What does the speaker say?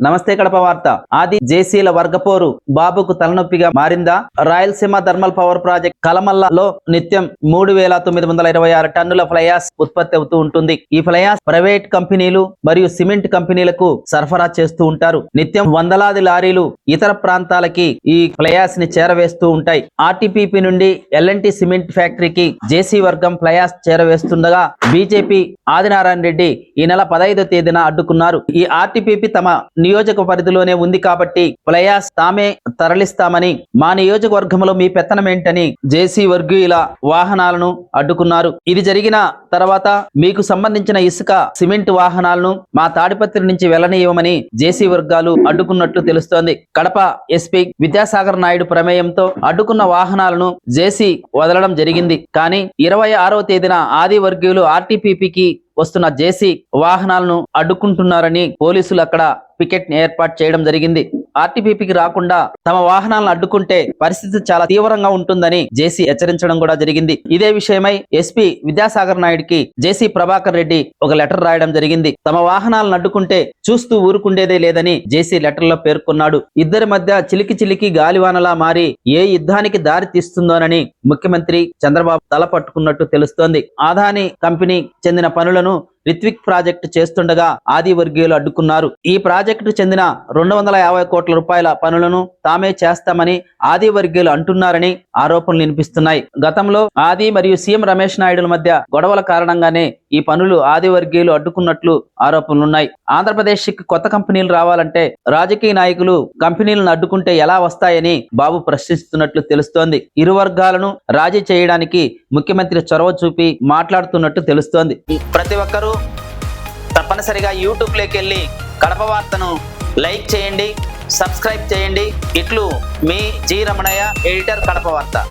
నమస్తే కడప వార్త. ఆది జేసీల వర్గపోరు బాబుకు తలనొప్పిగా మారిందా? రాయలసీమ థర్మల్ పవర్ ప్రాజెక్ట్ కలమల్లలో నిత్యం 3926 టన్నుల ఫ్లైయాస్ ఉత్పత్తి అవుతూ ఉంటుంది. ఈ ఫ్లైయాస్ ప్రైవేట్ కంపెనీలు మరియు సిమెంట్ కంపెనీలకు సరఫరా చేస్తూ ఉంటారు. నిత్యం వందలాది లారీలు ఇతర ప్రాంతాలకి ఈ ఫ్లైయాస్ ని చేరవేస్తూ ఉంటాయి. ఆర్టీపీపీ నుండి ఎల్ఎన్టీ సిమెంట్ ఫ్యాక్టరీకి జేసీ వర్గం ఫ్లైయాస్ చేరవేస్తుండగా బీజేపీ ఆదినారాయణ రెడ్డి ఈ నెల 15వ తేదీన అడ్డుకున్నారు. ఈ ఆర్టీపీపీ తమ నియోజక పరిధిలోనే ఉంది కాబట్టి ఫ్లైయాస్ తామే తరలిస్తామని, మా నియోజకవర్గంలో మీ పెత్తనం ఏంటని జేసీ వర్గీయుల వాహనాలను అడ్డుకున్నారు. ఇది జరిగిన తర్వాత మీకు సంబంధించిన ఇసుక సిమెంట్ వాహనాలను మా తాడిపత్రి నుంచి వెళ్లనీయమని జేసీ వర్గాలు అడ్డుకున్నట్లు తెలుస్తోంది. కడప ఎస్పీ విద్యాసాగర్ నాయుడు ప్రమేయంతో అడ్డుకున్న వాహనాలను జేసీ వదలడం జరిగింది. కానీ 26వ తేదీన ఆది వర్గీయులు ఆర్టీపీపీకి వస్తున్న జేసీ వాహనాలను అడ్డుకుంటున్నారని పోలీసులు అక్కడ పికెట్ ని ఏర్పాటు చేయడం జరిగింది. ఆర్టీపీపీకి రాకుండా తమ వాహనాలను అడ్డుకుంటే పరిస్థితి చాలా తీవ్రంగా ఉంటుందని జేసీ హెచ్చరించడం కూడా జరిగింది. ఇదే విషయమై ఎస్పీ విద్యాసాగర్ నాయుడుకి జేసీ ప్రభాకర్ రెడ్డి ఒక లెటర్ రాయడం జరిగింది. తమ వాహనాలను అడ్డుకుంటే చూస్తూ ఊరుకుండేదే లేదని జేసీ లెటర్ లో పేర్కొన్నాడు. ఇద్దరి మధ్య చిలికి గాలివానలా మారి ఏ యుద్ధానికి దారి తీస్తుందోనని ముఖ్యమంత్రి చంద్రబాబు తల పట్టుకున్నట్టు తెలుస్తోంది. ఆదాని కంపెనీ చెందిన పనులను రిత్విక్ ప్రాజెక్టు చేస్తుండగా ఆది వర్గీయులు అడ్డుకున్నారు. ఈ ప్రాజెక్టు చెందిన 250 కోట్ల రూపాయల పనులను తామే చేస్తామని ఆది వర్గీయులు అంటున్నారని ఆరోపణలు వినిపిస్తున్నాయి. గతంలో ఆది మరియు సీఎం రమేష్ నాయుడుల మధ్య గొడవల కారణంగానే ఈ పనులు ఆది వర్గీయులు అడ్డుకున్నట్లు ఆరోపణలున్నాయి. ఆంధ్రప్రదేశ్ కి కొత్త కంపెనీలు రావాలంటే రాజకీయ నాయకులు కంపెనీలను అడ్డుకుంటే ఎలా వస్తాయని బాబు ప్రశ్నిస్తున్నట్లు తెలుస్తోంది. ఇరు వర్గాలను రాజీ చేయడానికి ముఖ్యమంత్రి చొరవ చూపి మాట్లాడుతున్నట్టు తెలుస్తోంది. ప్రతి ఒక్కరూ తప్పనిసరిగా యూట్యూబ్ లోకి వెళ్ళి కడప వార్తను లైక్ చేయండి, సబ్స్క్రైబ్ చేయండి. ఇట్లు మీ జి రమణయ్య, ఎడిటర్, కడప వార్త.